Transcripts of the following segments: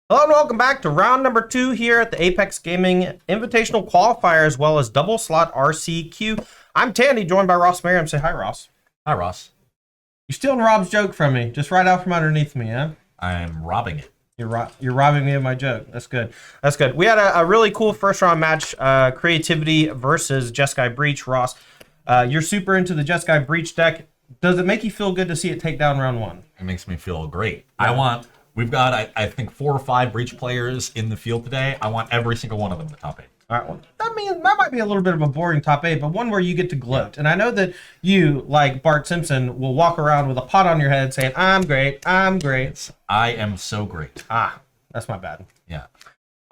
Hello and welcome back to round number 2 here at the Apex Gaming Invitational Qualifier as well as double slot RCQ. I'm Tandy, joined by Ross Merriam. Say hi, Ross. Hi, Ross. You're stealing Rob's joke from me, just right out from underneath me, huh? I'm robbing it. You're robbing me of my joke. That's good. That's good. We had a really cool first round match, Creativity versus Jeskai Breach. Ross, you're super into the Jeskai Breach deck. Does it make you feel good to see it take down round 1? It makes me feel great. Yeah. We've got, I think, 4 or 5 Breach players in the field today. I want every single one of them in the top 8. All right, well, that might be a little bit of a boring top 8, but one where you get to gloat. Yeah. And I know that you, like Bart Simpson, will walk around with a pot on your head saying, I'm great, I'm great. I am so great. Ah, that's my bad. Yeah.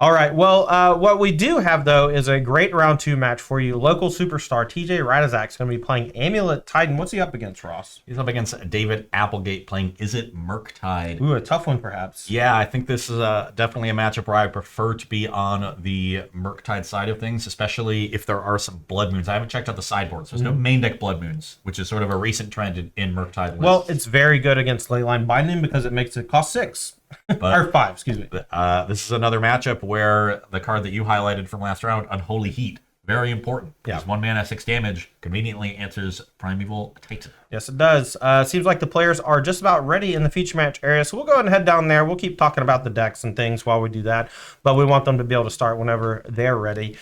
All right, well, what we do have, though, is a great round 2 match for you. Local superstar TJ Radizak is going to be playing Amulet Titan. What's he up against, Ross? He's up against David Applegate playing Is It Murktide? Ooh, a tough one, perhaps. Yeah, I think this is definitely a matchup where I prefer to be on the Murktide side of things, especially if there are some Blood Moons. I haven't checked out the sideboards. There's no main deck Blood Moons, which is sort of a recent trend in Murktide lists. Well, it's very good against Leyline Binding because it makes it cost 6. Or 5, excuse me. This is another matchup where the card that you highlighted from last round, Unholy Heat, very important. Yeah. Because 1 mana, 6 damage, conveniently answers Primeval Titan. Yes, it does. Seems like the players are just about ready in the feature match area, so we'll go ahead and head down there. We'll keep talking about the decks and things while we do that, but we want them to be able to start whenever they're ready.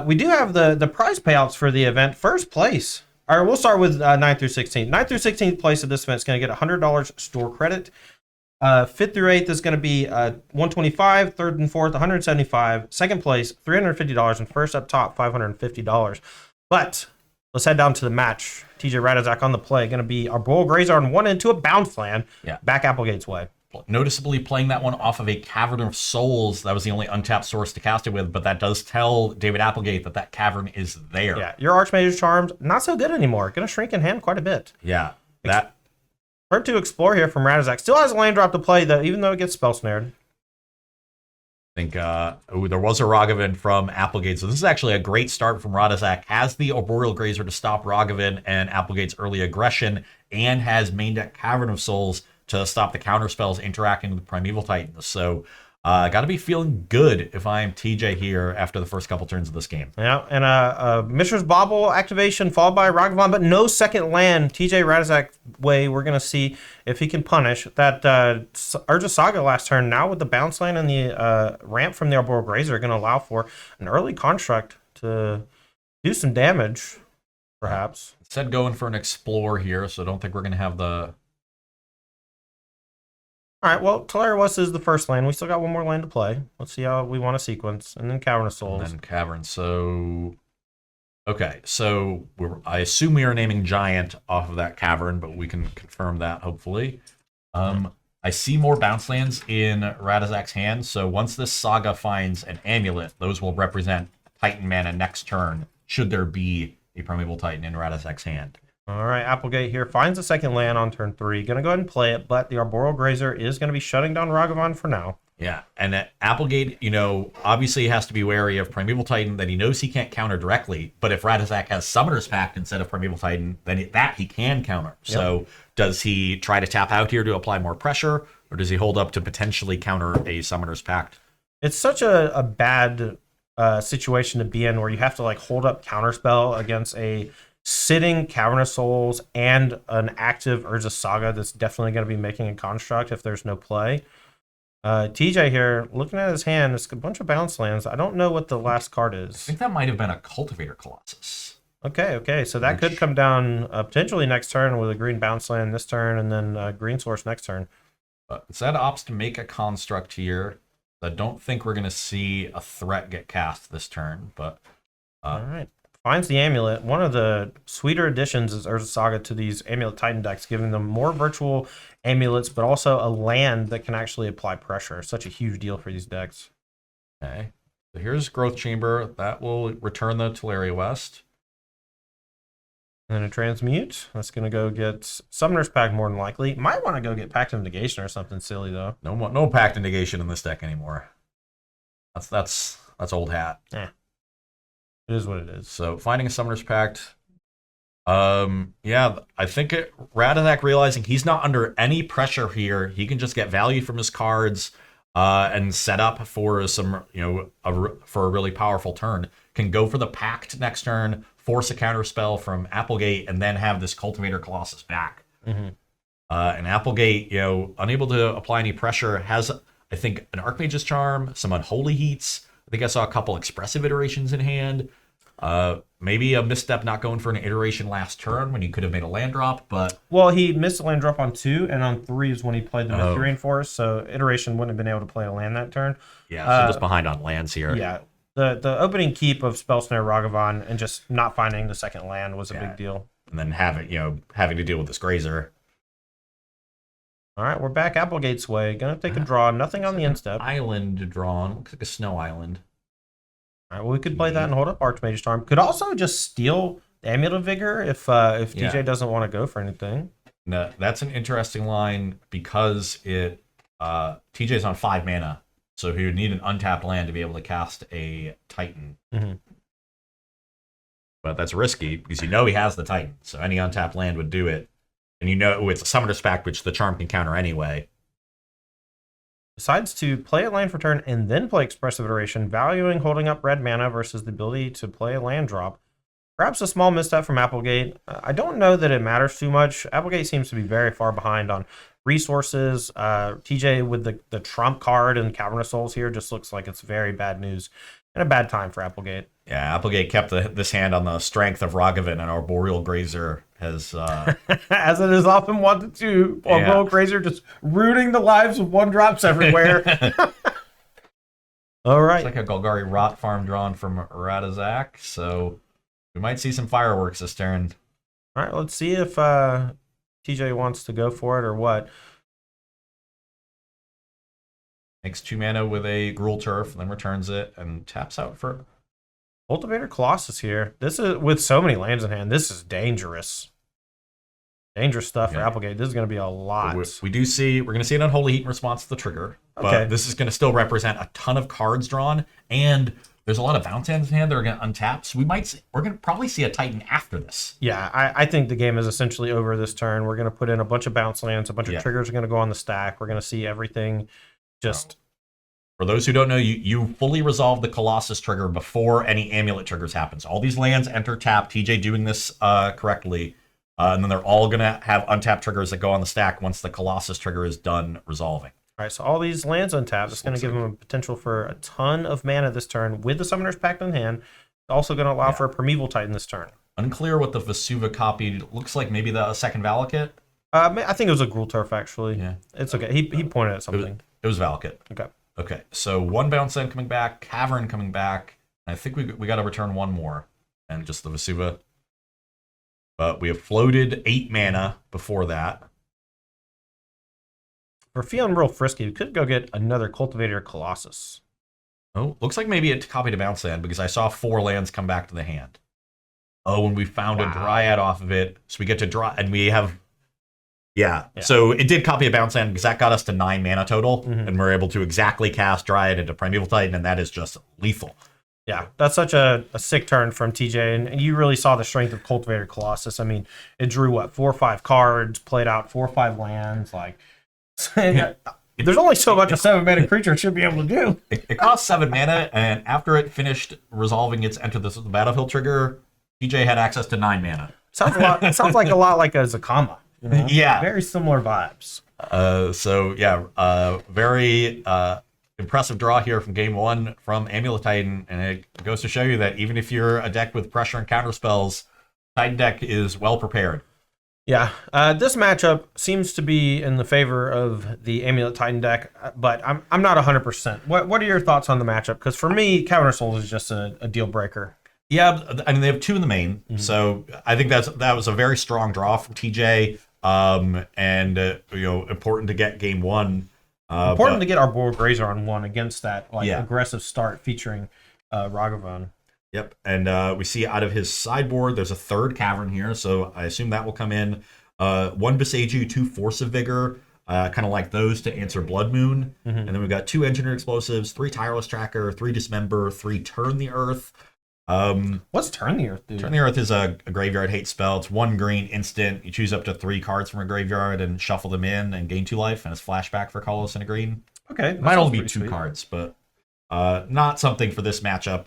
We do have the prize payouts for the event. First place, or we'll start with 9th through 16th. 9th through 16th place of this event is going to get $100 store credit. 5th through 8th is going to be $125, 3rd and 4th $175, 2nd place $350, and first up top $550. But let's head down to the match. TJ Radizak on the play, going to be our Boil Grazer on 1 into a bounce land. Yeah. Back Applegate's way. Noticeably playing that one off of a Cavern of Souls. That was the only untapped source to cast it with, but that does tell David Applegate that that cavern is there. Yeah, your Archmage's Charms, not so good anymore. Going to shrink in hand quite a bit. Yeah, that... Turn to Explore here from Radizak. Still has a land drop to play, though, even though it gets spell snared. I think there was a Rogavan from Applegate, so this is actually a great start from Radizak. Has the Arboreal Grazer to stop Rogavan and Applegate's early aggression, and has main deck Cavern of Souls to stop the counter spells interacting with Primeval Titans. So got to be feeling good if I'm TJ here after the first couple turns of this game. Yeah, and Mishra's Bauble activation followed by Rogavan, but no second land. TJ Radizak way, we're going to see if he can punish that Urza Saga last turn. Now with the bounce land and the ramp from the Arboreal Grazer are going to allow for an early construct to do some damage, perhaps. Instead going for an Explore here, so I don't think we're going to have the... All right, well, Teleria is the first lane. We still got one more lane to play. Let's see how we want to sequence. And then Cavern of Souls. And then Cavern, so... Okay, so I assume we are naming Giant off of that Cavern, but we can confirm that, hopefully. I see more bounce lands in Radizak's hand, so once this Saga finds an Amulet, those will represent Titan mana next turn, should there be a Primeval Titan in Radizak's hand. All right, Applegate here finds a second land on turn 3. Going to go ahead and play it, but the Arboreal Grazer is going to be shutting down Rogavan for now. Yeah, and Applegate, obviously has to be wary of Primeval Titan that he knows he can't counter directly, but if Radizak has Summoner's Pact instead of Primeval Titan, then that he can counter. Yep. So does he try to tap out here to apply more pressure, or does he hold up to potentially counter a Summoner's Pact? It's such a bad situation to be in where you have to hold up counterspell against a sitting Cavern of Souls and an active Urza Saga that's definitely going to be making a construct if there's no play. TJ here, looking at his hand, it's a bunch of bounce lands. I don't know what the last card is. I think that might have been a Cultivator Colossus. Okay. So that could come down potentially next turn with a green bounce land this turn and then green source next turn. But instead opts to make a construct here. I don't think we're going to see a threat get cast this turn, but... All right. Finds the Amulet. One of the sweeter additions is Urza Saga to these Amulet Titan decks, giving them more virtual amulets, but also a land that can actually apply pressure. Such a huge deal for these decks. Okay. So here's Growth Chamber. That will return the Teleria West. And then a Transmute. That's going to go get Summoner's Pact more than likely. Might want to go get Pact of Negation or something silly, though. No Pact of Negation in this deck anymore. That's old hat. Yeah. It is what it is. So finding a Summoner's Pact. Yeah, I think Radizak realizing he's not under any pressure here. He can just get value from his cards. and set up for some, for a really powerful turn. Can go for the Pact next turn, force a counter spell from Applegate, and then have this Cultivator Colossus back. Mm-hmm. And Applegate, unable to apply any pressure, has, I think, an Archmage's Charm, some Unholy Heats. I think I saw a couple Expressive Iterations in hand. Maybe a misstep not going for an iteration last turn when he could have made a land drop, but... Well, he missed a land drop on 2, and on 3 is when he played the Mythic Force, so iteration wouldn't have been able to play a land that turn. Yeah, so just behind on lands here. Yeah, the opening keep of Spell Snare Ragavan and just not finding the second land was a big deal. And then having to deal with this Grazer. All right, we're back Applegate's way. Gonna take a draw. Nothing on the end step. Island drawn. Looks like a snow island. All right, well, we could play that and hold up Archmage's Charm. Could also just steal the Amulet of Vigor if TJ doesn't want to go for anything. No, that's an interesting line because TJ's on 5 mana, so he would need an untapped land to be able to cast a Titan. Mm-hmm. But that's risky because he has the Titan, so any untapped land would do it. And it's a Summoner's Pact, which the Charm can counter anyway. Decides to play a land for turn and then play Expressive Iteration, valuing holding up red mana versus the ability to play a land drop. Perhaps a small misstep from Applegate. I don't know that it matters too much. Applegate seems to be very far behind on resources. TJ with the Trump card and Cavernous Souls here just looks like it's very bad news and a bad time for Applegate. Yeah, Applegate kept this hand on the strength of Ragavan, and Arboreal Grazer has... as it is often wanted to. Arboreal Grazer just rooting the lives of 1-drops everywhere. All right. It's like a Golgari Rot farm drawn from Radazak, so we might see some fireworks this turn. All right, let's see if TJ wants to go for it or what. Makes 2 mana with a Gruul Turf, then returns it, and taps out for... Cultivator Colossus here. This is, with so many lands in hand, this is dangerous. Dangerous stuff for Applegate. This is going to be a lot. We're going to see an Unholy Heat in response to the trigger, but this is going to still represent a ton of cards drawn, and there's a lot of bounce lands in hand that are going to untap, so we're going to probably see a Titan after this. Yeah, I think the game is essentially over this turn. We're going to put in a bunch of bounce lands, a bunch of triggers are going to go on the stack. We're going to see everything just... For those who don't know, you fully resolve the Colossus trigger before any Amulet triggers happens. All these lands enter tap, TJ doing this correctly, and then they're all going to have untapped triggers that go on the stack once the Colossus trigger is done resolving. All right, so all these lands untapped. It's going to give them a potential for a ton of mana this turn with the Summoner's Pact in hand. It's also going to allow for a Primeval Titan this turn. Unclear what the Vesuva copied. Looks like maybe the second Valakut. I think it was a Gruul Turf, actually. Yeah. It's okay. He pointed at something. It was Valakut. Okay, so 1 bounce land coming back, Cavern coming back, and I think we got to return 1 more, and just the Vesuva. But we have floated 8 mana before that. We're feeling real frisky. We could go get another Cultivator Colossus. Oh, looks like maybe it copied a bounce land because I saw 4 lands come back to the hand. Oh, and we found a Dryad off of it, so we get to draw, and we have... Yeah, so it did copy a bounce land because that got us to 9 mana total, and we're able to exactly cast Dryad into Primeval Titan, and that is just lethal. Yeah, that's such a sick turn from TJ, and you really saw the strength of Cultivator Colossus. I mean, it drew, 4 or 5 cards, played out 4 or 5 lands, there's only so much a 7-mana creature should be able to do. It cost 7 mana, and after it finished resolving its Enter the Battlefield trigger, TJ had access to 9 mana. Sounds like a lot like a Zakama. Yeah. Very similar vibes. Very impressive draw here from game 1 from Amulet Titan, and it goes to show you that even if you're a deck with pressure and counter spells, Titan deck is well prepared. Yeah, this matchup seems to be in the favor of the Amulet Titan deck, but I'm not 100%. What are your thoughts on the matchup? Because for me, Cavernous Souls is just a deal breaker. Yeah, I mean, they have 2 in the main, so I think that was a very strong draw from TJ. Important to get game 1. Important to get Arboreal Grazer on 1 against that aggressive start featuring Ragavan. Yep, and we see out of his sideboard, there's a 3rd Cavern here, so I assume that will come in. 1 Boseiju, 2 Force of Vigor, kind of like those to answer Blood Moon. And then we've got 2 Engineer Explosives, 3 Tireless Tracker, 3 Dismember, 3 Turn the Earth. What's Turn the Earth, dude? Turn the Earth is a graveyard hate spell. It's 1 green instant. You choose up to 3 cards from a graveyard and shuffle them in and gain 2 life, and it's flashback for colorless and a green. Okay. It might only be 2 cards, but not something for this matchup.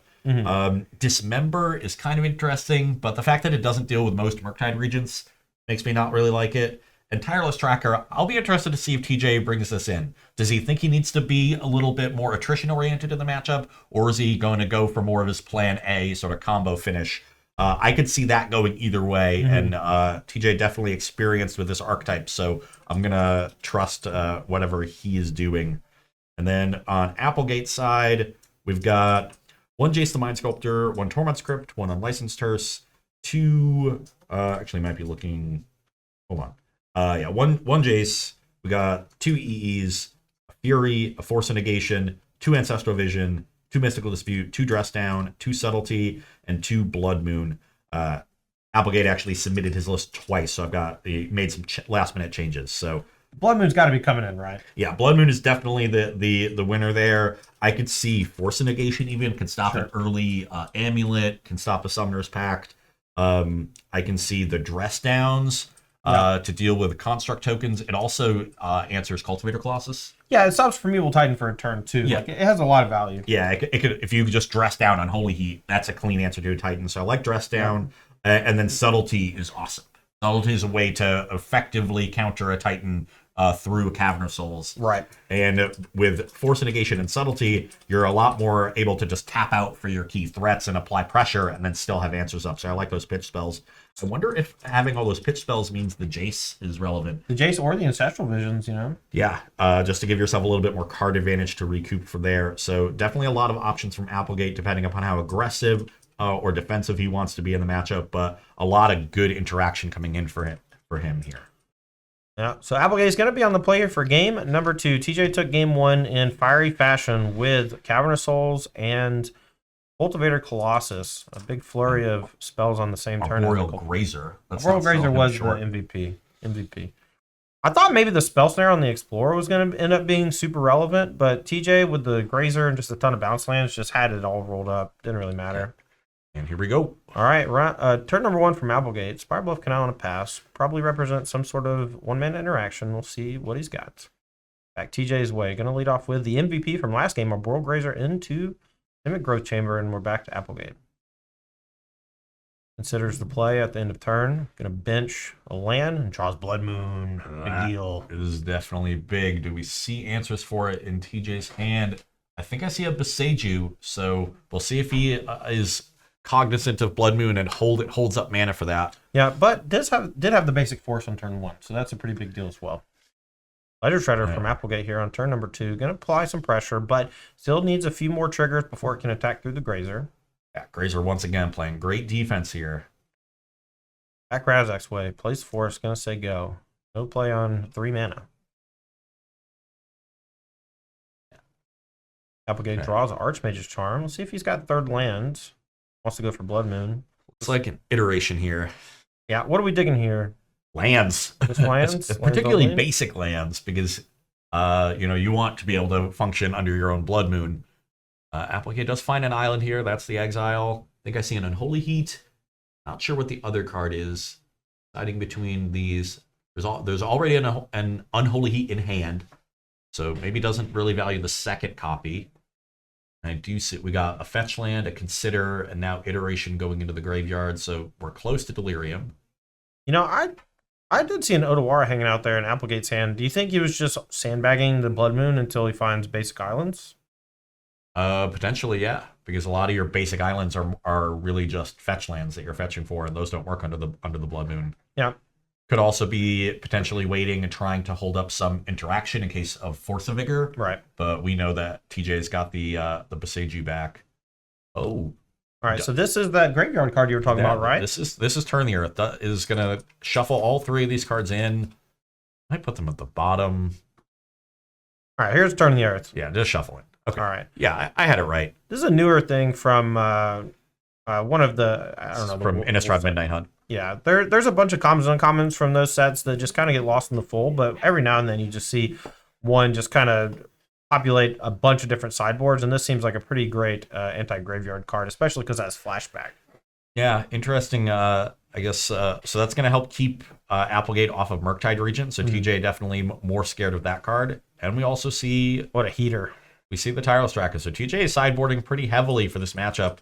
Dismember is kind of interesting, but the fact that it doesn't deal with most Murktide regents makes me not really like it. And Tireless Tracker, I'll be interested to see if TJ brings this in. Does he think he needs to be a little bit more attrition-oriented in the matchup, or is he going to go for more of his plan A sort of combo finish? I could see that going either way, and TJ definitely experienced with this archetype, so I'm going to trust whatever he is doing. And then on Applegate's side, we've got 1 Jace the Mind Sculptor, 1 Torment Script, 1 Unlicensed Terse, 2... actually might be looking... Hold on. Yeah, one Jace. We got 2 EEs, a Fury, a Force of Negation, 2 Ancestral Vision, 2 Mystical Dispute, 2 Dress Down, 2 Subtlety, and 2 Blood Moon. Applegate actually submitted his list twice, so he made some last minute changes. So Blood Moon's got to be coming in, right? Yeah, Blood Moon is definitely the winner there. I could see Force of Negation even can stop an early Amulet, can stop a Summoner's Pact. I can see the Dress Downs. To deal with construct tokens. It also answers Cultivator Colossus. Yeah, it stops Primeval Titan for a turn too. Yeah. Like, it has a lot of value. Yeah, it could if you just dress down Unholy Heat, that's a clean answer to a Titan. So I like dress down, and then Subtlety is awesome. Subtlety is a way to effectively counter a Titan through Cavern of Souls. Right. And with Force of Negation and Subtlety, you're a lot more able to just tap out for your key threats and apply pressure and then still have answers up. So I like those pitch spells. I wonder if having all those pitch spells means the Jace is relevant. The Jace or the Ancestral Visions, you know? Yeah, just to give yourself a little bit more card advantage to recoup from there. So definitely a lot of options from Applegate, depending upon how aggressive or defensive he wants to be in the matchup, but a lot of good interaction coming in for him here. Yeah, so Applegate is going to be on the play here for game number 2. TJ took game 1 in fiery fashion with Cavern of Souls and Cultivator Colossus. A big flurry of spells on the same turn. Royal Grazer. Royal Grazer was the MVP. I thought maybe the Spell Snare on the Explorer was going to end up being super relevant, but TJ with the Grazer and just a ton of bounce lands just had it all rolled up. Didn't really matter. And here we go. All right, turn number 1 from Applegate. Spire Bluff Canal on a pass. Probably represents some sort of one-man interaction. We'll see what he's got. Back TJ's way. Going to lead off with the MVP from last game, Royal Grazer into Mimic Growth Chamber, and we're back to Applegate. Considers the play at the end of turn. Going to bench a land and draws Blood Moon. Big deal. It is definitely big. Do we see answers for it in TJ's hand? I think I see a Beseiju, so we'll see if he is cognizant of Blood Moon and holds up mana for that. Yeah, but did have the basic force on turn 1, so that's a pretty big deal as well. Ledger Shredder from Applegate here on turn number 2. Going to apply some pressure, but still needs a few more triggers before it can attack through the Grazer. Yeah, Grazer once again playing great defense here. Back Razak's way. Plays force. Going to say go. No play on 3 mana. Applegate draws Archmage's Charm. Let's see if he's got third land. Wants to go for Blood Moon. Looks like an iteration here. Yeah, what are we digging here? Lands. Just lands? Particularly basic lands, because you want to be able to function under your own Blood Moon. Applegate does find an island here. That's the Exile. I think I see an Unholy Heat. Not sure what the other card is. Deciding between these. There's already an Unholy Heat in hand, so maybe doesn't really value the second copy. I do see we got a fetch land, a consider, and now iteration going into the graveyard, so we're close to Delirium. You know, I did see an Odawara hanging out there in Applegate's hand. Do you think he was just sandbagging the Blood Moon until he finds basic islands? Potentially, yeah, because a lot of your basic islands are really just fetch lands that you're fetching for, and those don't work under the Blood Moon. Yeah. Could also be potentially waiting and trying to hold up some interaction in case of Force of Vigor. Right. But we know that TJ's got the Beseiju back. Oh. All right, so this is that graveyard card you were talking about, right? This is Turn the Earth. That is going to shuffle all 3 of these cards in. I might put them at the bottom. All right, here's Turn the Earth. Yeah, just shuffle it. Okay. All right. Yeah, I had it right. This is a newer thing from one of the, I don't know. From Innistrad Midnight Hunt. Yeah, there's a bunch of commons and uncommons from those sets that just kind of get lost in the fold, but every now and then you just see one just kind of populate a bunch of different sideboards, and this seems like a pretty great anti-graveyard card, especially because it has flashback. Yeah, interesting. I guess so that's going to help keep Applegate off of Murktide Regent, so TJ definitely more scared of that card. and we also see What a heater. we see the Tireless Tracker. So TJ is sideboarding pretty heavily for this matchup,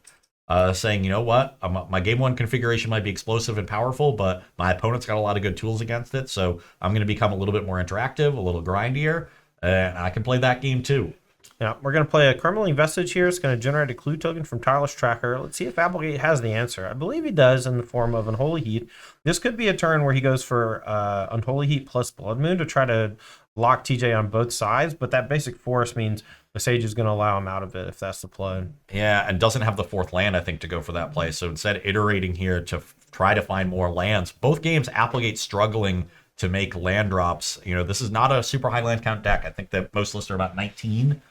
saying, you know what, my game one configuration might be explosive and powerful, but my opponent's got a lot of good tools against it, so I'm going to become a little bit more interactive, a little grindier, and I can play that game too. Yeah, we're going to play a Crumbling Vestige here. It's going to generate a clue token from Tireless Tracker. Let's see if Applegate has the answer. I believe he does in the form of Unholy Heat. This could be a turn where he goes for Unholy Heat plus Blood Moon to try to lock TJ on both sides, but that basic force means the Sage is going to allow him out of it if that's the play. Yeah, and doesn't have the 4th land, I think, to go for that play. So instead, iterating here to try to find more lands. Both games, Applegate struggling to make land drops. You know, this is not a super high land count deck. I think that most lists are about 19.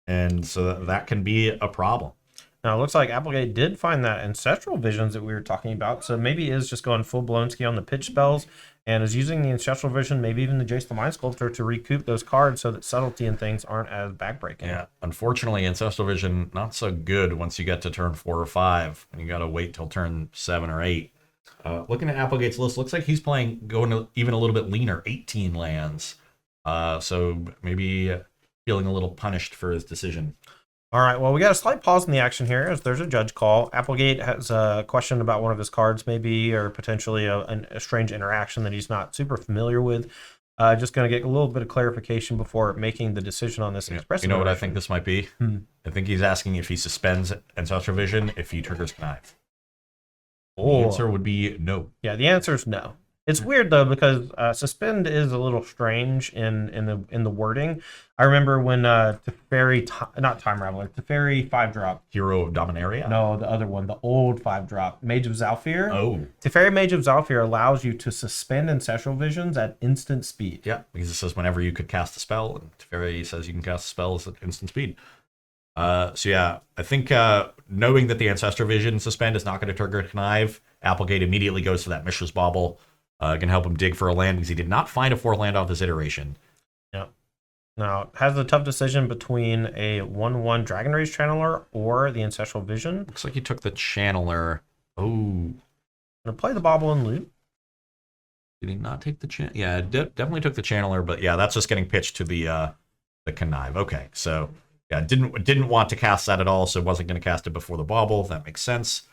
And so that can be a problem. Now, it looks like Applegate did find that Ancestral Visions that we were talking about, so maybe he is just going full-blown ski on the pitch spells and is using the Ancestral Vision, maybe even the Jace the Mind Sculptor, to recoup those cards so that subtlety and things aren't as backbreaking. Yeah, unfortunately, Ancestral Vision, not so good once you get to turn 4 or 5, and you got to wait till turn 7 or 8. Looking at Applegate's list, looks like he's going even a little bit leaner, 18 lands. So maybe feeling a little punished for his decision. All right, well, we got a slight pause in the action here as there's a judge call. Applegate has a question about one of his cards, maybe, or potentially a strange interaction that he's not super familiar with. Just going to get a little bit of clarification before making the decision on this express. You know what I think this might be? I think he's asking if he suspends Ancestral Vision, if he triggers Connive. The answer would be no. Yeah, the answer is no. It's weird though because suspend is a little strange in the wording. I remember when Teferi, not Time Raveler, Teferi 5-drop. Hero of Dominaria? No, the other one, the old 5-drop, Mage of Zalfir. Oh. Teferi Mage of Zalfir allows you to suspend Ancestral Visions at instant speed. Yeah, because it says whenever you could cast a spell, and Teferi says you can cast spells at instant speed. So yeah, I think knowing that the Ancestral Vision suspend is not going to trigger Connive, Applegate immediately goes to that Mishra's Bauble. Can help him dig for a land because he did not find a 4th land off this iteration. Yep. Now, has a tough decision between a 1/1 Dragon Rage Channeler or the Ancestral Vision. Looks like he took the Channeler. Oh. Gonna play the Bauble and loot. Did he not take the Channeler? Yeah, definitely took the Channeler, but yeah, that's just getting pitched to the Connive. Okay, so yeah, didn't want to cast that at all, so wasn't going to cast it before the Bauble. That makes sense.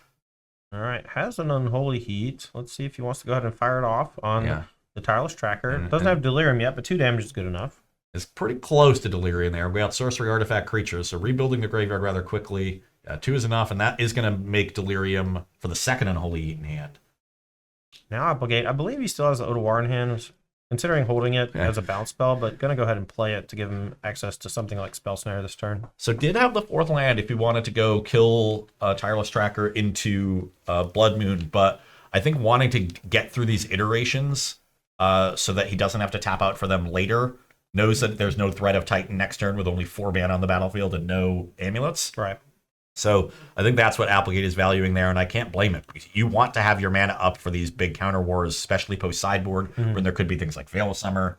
All right, has an Unholy Heat. Let's see if he wants to go ahead and fire it off on the Tireless Tracker. Doesn't have Delirium yet, but 2 damage is good enough. It's pretty close to Delirium there. We got Sorcery Artifact creatures, so rebuilding the graveyard rather quickly. 2 is enough, and that is going to make Delirium for the 2nd Unholy Heat in hand. Now Applegate, I believe he still has the Odawar in hand, considering holding it as a bounce spell, but going to go ahead and play it to give him access to something like Spell Snare this turn. So did have the 4th land if he wanted to go kill Tireless Tracker into Blood Moon, but I think wanting to get through these iterations so that he doesn't have to tap out for them later, knows that there's no threat of Titan next turn with only 4 mana on the battlefield and no amulets. Right. So I think that's what Applegate is valuing there, and I can't blame it. You want to have your mana up for these big counter wars, especially post-sideboard, when there could be things like Veil of Summer.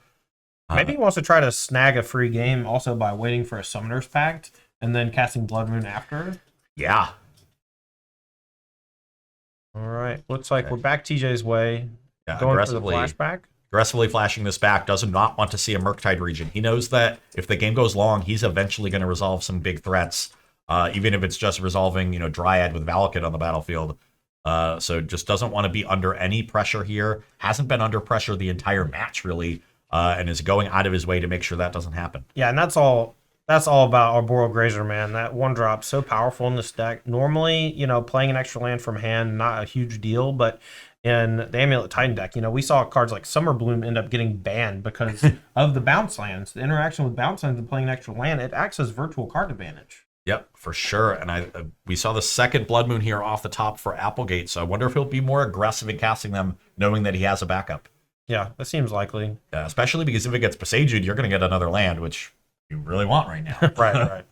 Maybe he wants to try to snag a free game also by waiting for a Summoner's Pact and then casting Blood Moon after. Yeah. All right. Looks like we're back TJ's way. Yeah, going for the flashback. Aggressively flashing this back, does not want to see a Murktide region. He knows that if the game goes long, he's eventually going to resolve some big threats. Even if it's just resolving, Dryad with Valakut on the battlefield. So just doesn't want to be under any pressure here. Hasn't been under pressure the entire match, really, and is going out of his way to make sure that doesn't happen. Yeah, and that's all about Arboreal Grazer, man. That 1-drop, so powerful in this deck. Normally, playing an extra land from hand, not a huge deal, but in the Amulet Titan deck, we saw cards like Summer Bloom end up getting banned because of the bounce lands. The interaction with bounce lands and playing an extra land, it acts as virtual card advantage. Yep, for sure. And we saw the 2nd Blood Moon here off the top for Applegate, so I wonder if he'll be more aggressive in casting them, knowing that he has a backup. Yeah, that seems likely. Yeah, especially because if it gets Presaged, you're going to get another land, which you really want right now. Right.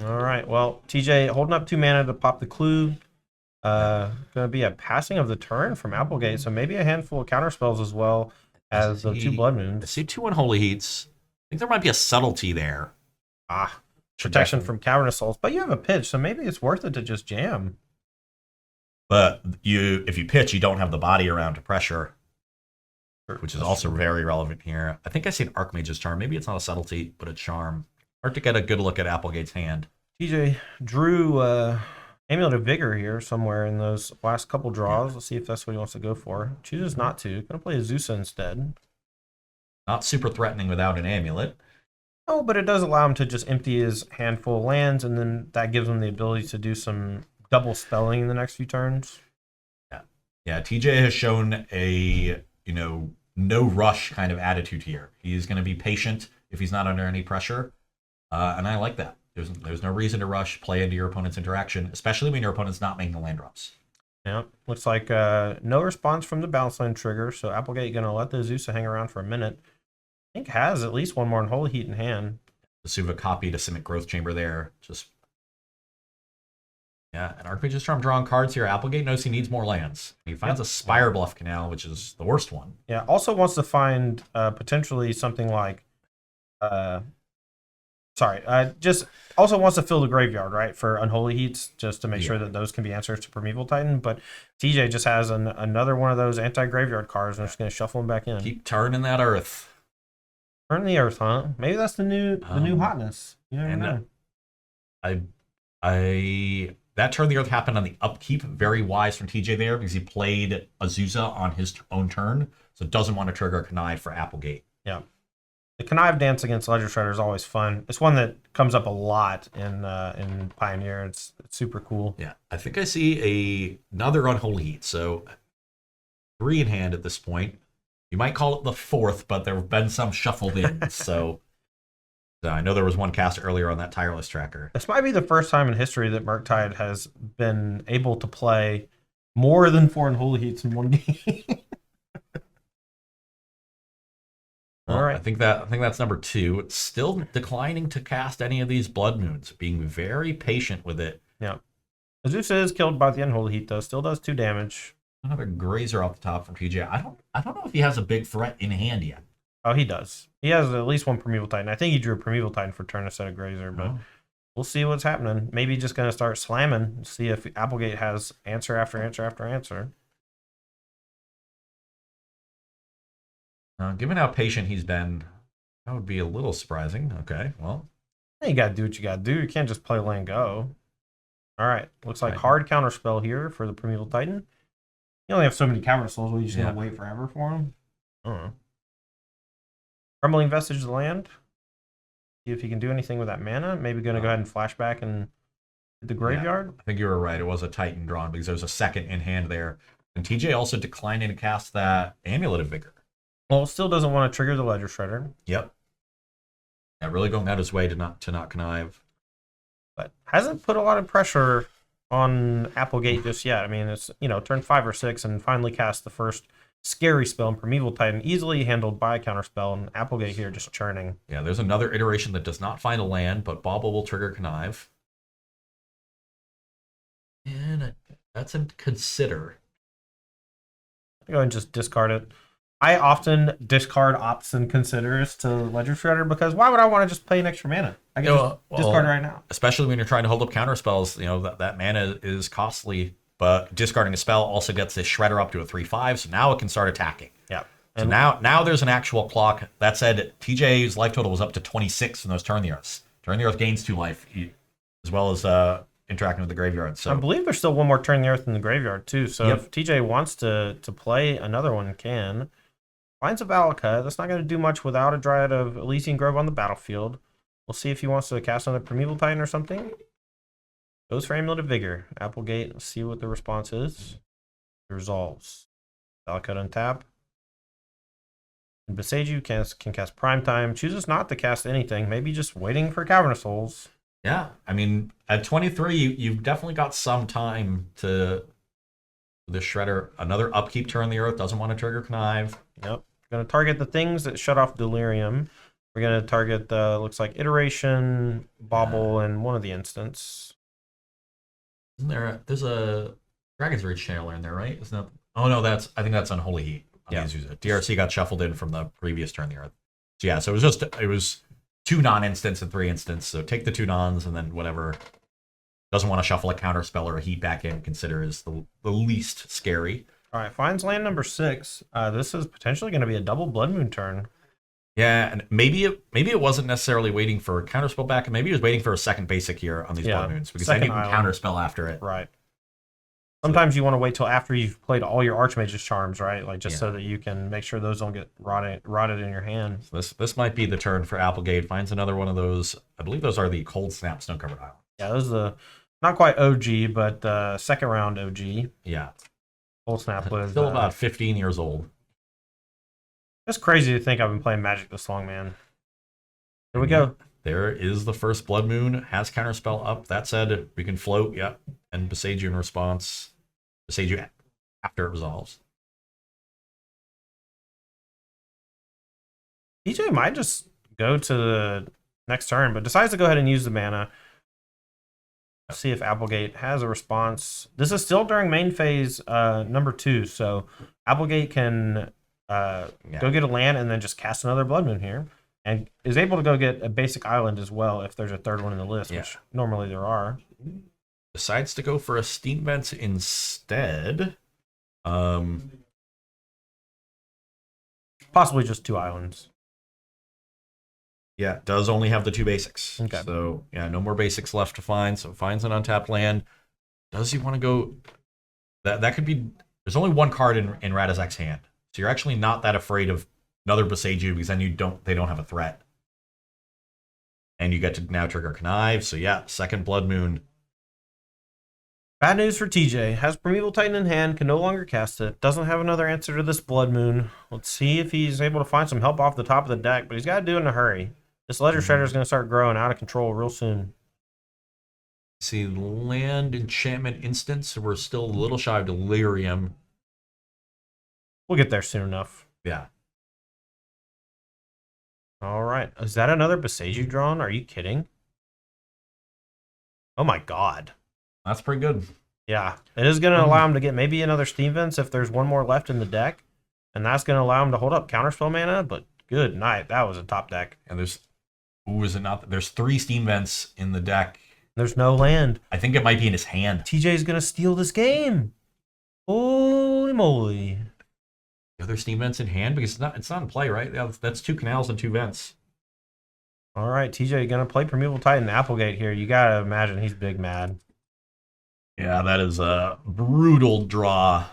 All right, well, TJ holding up 2 mana to pop the clue. Going to be a passing of the turn from Applegate, so maybe a handful of counter spells as well as the 2 Blood Moons. I see 2 Unholy Heats. I think there might be a subtlety there. Protection from Cavernous Souls, but you have a pitch, so maybe it's worth it to just jam. But if you pitch, you don't have the body around to pressure. which is also very relevant here. I think I see an Archmage's Charm. Maybe it's not a subtlety, but a charm. Hard to get a good look at Applegate's hand. TJ drew Amulet of Vigor here somewhere in those last couple draws. Let's see if that's what he wants to go for. Chooses not to. Gonna play Azusa instead. Not super threatening without an amulet. Oh, but it does allow him to just empty his handful of lands, and then that gives him the ability to do some double spelling in the next few turns. Yeah, TJ has shown a, no rush kind of attitude here. He's going to be patient if he's not under any pressure, and I like that. There's no reason to rush, play into your opponent's interaction, especially when your opponent's not making land drops. Yeah, looks like no response from the bounce line trigger, so Applegate going to let the Azusa hang around for a minute. I think has at least one more Unholy Heat in hand. The Suva copy to Simic Growth Chamber there. Yeah, and Archmage's Charm drawing cards here. Applegate knows he needs more lands. He finds a Spire Bluff Canal, which is the worst one. Yeah, also wants to find potentially something like... just also wants to fill the graveyard, right, for Unholy Heats, just to make sure that those can be answers to Primeval Titan. But TJ just has another one of those anti-graveyard cards, and I'm just going to shuffle them back in. Keep turning that earth. Turn the earth, huh? Maybe that's the new hotness. You never know. That turn the earth happened on the upkeep. Very wise from TJ there because he played Azusa on his own turn, so doesn't want to trigger a Connive for Applegate. Yeah. The Connive dance against Ledger Shredder is always fun. It's one that comes up a lot in Pioneer. It's super cool. Yeah, I think I see another Unholy Heat. So 3 in hand at this point. You might call it the 4th, but there have been some shuffled in. So I know there was one cast earlier on that Tireless tracker. This might be the first time in history that Murktide has been able to play more than 4 Unholy Heats in one game. All right. I think that's number 2. It's still declining to cast any of these Blood Moons, being very patient with it. Yeah. Azusa is killed by the Unholy Heat, though. Still does 2 damage. Another Grazer off the top from TJ. I don't know if he has a big threat in hand yet. Oh, he does. He has at least one Primeval Titan. I think he drew a Primeval Titan for turn instead of Grazer, but we'll see what's happening. Maybe just going to start slamming, see if Applegate has answer after answer after answer. Given how patient he's been, that would be a little surprising. Okay, well. You got to do what you got to do. You can't just play land go. All right. Looks like hard counterspell here for the Primeval Titan. You only have so many Cavern Souls. Well, you just going to wait forever for him? I don't know. Crumbling Vestige of the land. See if he can do anything with that mana. Maybe going to go ahead and flashback and hit the graveyard. Yeah, I think you were right. It was a Titan drawn because there was a second in hand there. And TJ also declining to cast that Amulet of Vigor. Well, still doesn't want to trigger the Ledger Shredder. Yep. Yeah, really going out his way to not connive. But hasn't put a lot of pressure on Applegate just yet. I mean, it's, turn 5 or 6 and finally cast the first scary spell in Primeval Titan, easily handled by a counterspell, and Applegate here just churning. Yeah, there's another iteration that does not find a land, but Bauble will trigger Connive. And that's a consider. Go ahead and just discard it. I often discard Ops and Considers to Ledger Shredder because why would I want to just pay an extra mana? I can just discard right now. Especially when you're trying to hold up counter spells, that mana is costly, but discarding a spell also gets this Shredder up to a 3/5, so now it can start attacking. Yeah. So now there's an actual clock. That said, TJ's life total was up to 26 in those Turn the Earths. Turn the Earth gains 2 life, as well as interacting with the graveyard. So I believe there's still one more Turn the Earth in the graveyard too. So if TJ wants to play another one, can. Finds a Valakut. That's not going to do much without a Dryad of Elysian Grove on the battlefield. We'll see if he wants to cast another Primeval Titan or something. Goes for Amulet of Vigor. Applegate. Let's see what the response is. It resolves. Valakut untap. And Beseiju can cast Primetime. Chooses not to cast anything. Maybe just waiting for Cavern of Souls. Yeah, I mean, at 23, you've definitely got some time to the Shredder. Another upkeep Turn the Earth. Doesn't want to trigger Connive. Yep. We're going to target the things that shut off Delirium. We're going to target, looks like Iteration, Bauble, and one of the instants. Isn't there's a Dragon's Rage Channeler in there, right? Isn't that? Oh no, I think that's Unholy Heat. DRC got shuffled in from the previous Turn the Earth. So yeah, so it was 2 non-instants and 3 instants. So take the 2 nons and then whatever doesn't want to shuffle a counter spell or a heat back in, consider is the least scary. All right, finds land number 6. This is potentially going to be a double Blood Moon turn. Yeah, and maybe it wasn't necessarily waiting for a counterspell back. Maybe it was waiting for a second basic here on these Blood Moons because then you can counterspell after it. Right. Sometimes you want to wait till after you've played all your Archmage's charms, right? Like just so that you can make sure those don't get rotted in your hand. So this might be the turn for Applegate. Finds another one of those. I believe those are the Cold Snap Snow-Covered Islands. Yeah, those are the not quite OG, but second round OG. Yeah. Cold Snap was still about 15 years old. It's crazy to think I've been playing Magic this long, man. Here we go. There is the first Blood Moon. Has counterspell up. That said, we can float. Yep. And Besage you in response. Besage you after it resolves. TJ might just go to the next turn, but decides to go ahead and use the mana. See if Applegate has a response. This is still during main phase number 2, so Applegate can go get a land and then just cast another Blood Moon here, and is able to go get a basic island as well if there's a third one in the list, which normally there are. Decides to go for a Steam Vent instead. Possibly just 2 islands. Yeah, does only have the 2 basics. Okay. So, yeah, no more basics left to find. So, finds an untapped land. Does he want to go... That could be... There's only 1 card in Radazak's hand. So, you're actually not that afraid of another Boseiju because then they don't have a threat. And you get to now trigger Connive. So, yeah, second Blood Moon. Bad news for TJ. Has Primeval Titan in hand, can no longer cast it. Doesn't have another answer to this Blood Moon. Let's see if he's able to find some help off the top of the deck, but he's got to do it in a hurry. This Ledger Shredder is going to start growing out of control real soon. See, land enchantment instance. We're still a little shy of Delirium. We'll get there soon enough. Yeah. All right. Is that another Boseiju drawn? Are you kidding? Oh my god. That's pretty good. Yeah. It is going to allow him to get maybe another Steam Vents if there's one more left in the deck. And that's going to allow him to hold up counterspell mana, but good night. That was a top deck. And there's... Ooh, is it not? There's 3 Steam Vents in the deck. There's no land. I think it might be in his hand. TJ's going to steal this game. Holy moly. The other Steam Vents in hand? Because it's not in play, right? That's 2 canals and 2 vents. All right, TJ going to play Primeval Titan Applegate here. You got to imagine he's big mad. Yeah, that is a brutal draw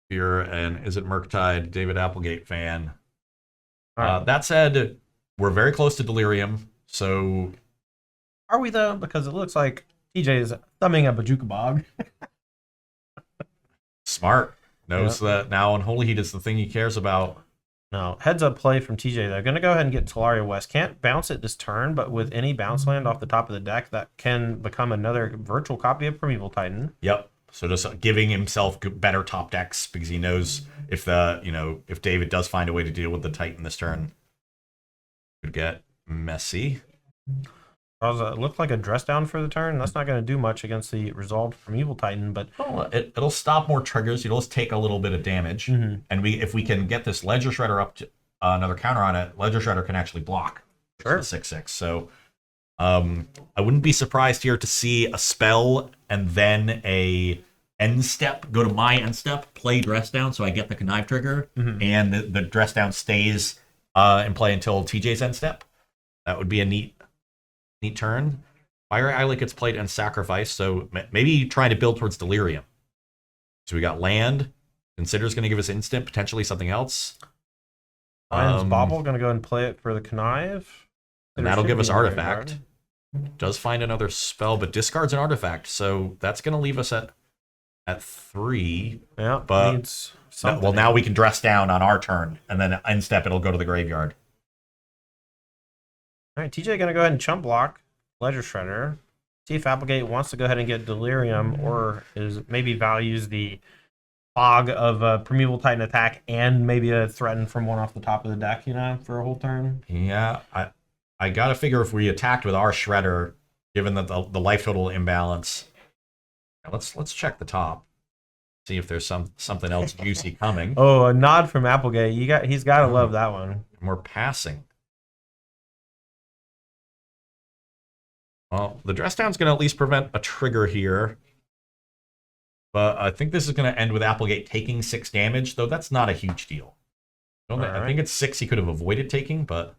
here. And is it Murktide, David Applegate fan? Right. That said... We're very close to Delirium, so... Are we, though? Because it looks like TJ is thumbing up a Jukabog. Smart. Knows that now Unholy Heat is the thing he cares about. No, heads up play from TJ, though. Going to go ahead and get Talaria West. Can't bounce it this turn, but with any bounce land off the top of the deck, that can become another virtual copy of Primeval Titan. Yep. So just giving himself better top decks because he knows if David does find a way to deal with the Titan this turn, could get messy. It looked like a dress down for the turn. That's not going to do much against the resolved Primeval Titan, but it'll stop more triggers. You'll just take a little bit of damage, and if we can get this Ledger Shredder up to another counter on it, Ledger Shredder can actually block. Sure. 6/6. So I wouldn't be surprised here to see a spell and then a end step. Go to my end step, play dress down, so I get the connive trigger, and the dress down stays in play until TJ's end step. That would be a neat turn. Fire Islet gets played and sacrificed, so maybe trying to build towards Delirium. So we got land. Consider's going to give us instant, potentially something else. Lion's Bauble going to go and play it for the connive. And that'll give us artifact. Does find another spell, but discards an artifact. So that's going to leave us at 3. Yeah, but well, now we can dress down on our turn, and then end step it'll go to the graveyard. All right, TJ going to go ahead and chump block Ledger Shredder. See if Applegate wants to go ahead and get Delirium, or maybe values the fog of a Primeval Titan attack and maybe a threaten from one off the top of the deck, for a whole turn. Yeah, I got to figure if we attacked with our Shredder, given that the life total imbalance. Now let's check the top. See if there's something else juicy coming. Oh, a nod from Applegate. He's got to love that one. We're passing. Well, the dress down's going to at least prevent a trigger here. But I think this is going to end with Applegate taking 6 damage, though that's not a huge deal. I think it's 6 he could have avoided taking, but...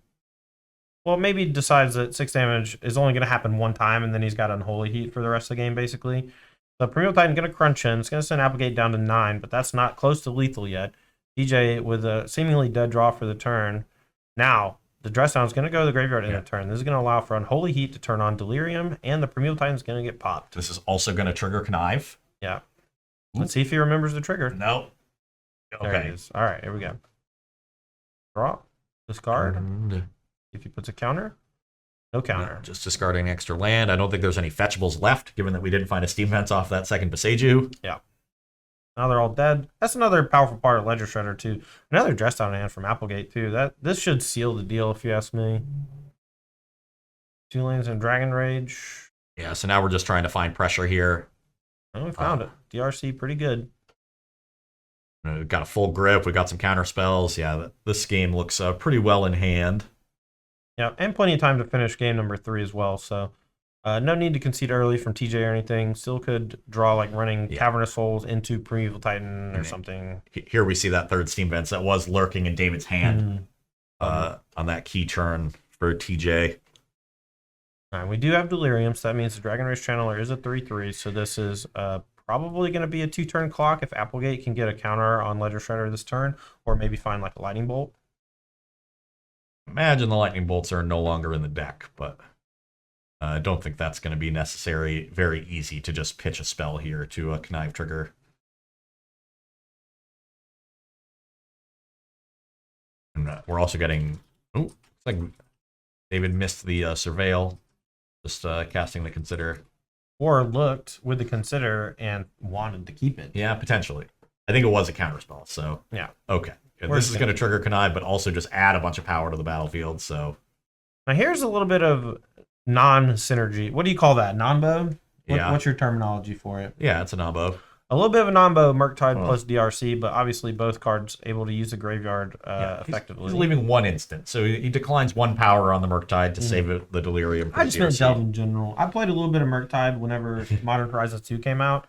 Well, maybe he decides that 6 damage is only going to happen one time, and then he's got Unholy Heat for the rest of the game, basically. The Primordial Titan going to crunch in. It's going to send Applegate down to 9, but that's not close to lethal yet. DJ with a seemingly dead draw for the turn. Now, the Dress Down is going to go to the graveyard in the turn. This is going to allow for Unholy Heat to turn on Delirium, and the Primordial Titan is going to get popped. This is also going to trigger Connive. Yeah. Let's see if he remembers the trigger. No. Okay. There it is. All right, here we go. Draw. Discard. If he puts a counter. No counter. No, just discarding extra land. I don't think there's any fetchables left, given that we didn't find a Steam Fence off that second Boseiju. Yeah. Now they're all dead. That's another powerful part of Ledger Shredder, too. Another Dress Down hand from Applegate, too. This should seal the deal, if you ask me. 2 lands and Dragon Rage. Yeah, so now we're just trying to find pressure here. Oh, we found it. DRC, pretty good. We've got a full grip. We've got some counter spells. Yeah, this game looks pretty well in hand. Yeah, and plenty of time to finish game number 3 as well, so no need to concede early from TJ or anything. Still could draw like running Cavernous Souls into Primeval Titan or something. Here we see that third Steam Vents that was lurking in David's hand on that key turn for TJ. All right, we do have Delirium, so that means the Dragon Race Channeler is a 3/3, so this is probably going to be a 2-turn clock if Applegate can get a counter on Ledger Shredder this turn, or maybe find like a Lightning Bolt. Imagine the Lightning Bolts are no longer in the deck, but I don't think that's going to be necessary. Very easy to just pitch a spell here to a Connive trigger. And we're also getting... Oh, it's like David missed the Surveil. Just casting the Consider. Or looked with the Consider and wanted to keep it. Yeah, potentially. I think it was a counter spell, so... Yeah. Okay. Yeah, this is going to trigger Connive, but also just add a bunch of power to the battlefield, so... Now here's a little bit of non-synergy. What do you call that? Non-bow? What's your terminology for it? Yeah, it's a non-bow. A little bit of a non-bow, Murktide plus DRC, but obviously both cards able to use the graveyard effectively. He's leaving 1 instant, so he declines 1 power on the Murktide to save the Delirium. I just meant Delve in general. I played a little bit of Murktide whenever Modern Horizons 2 came out,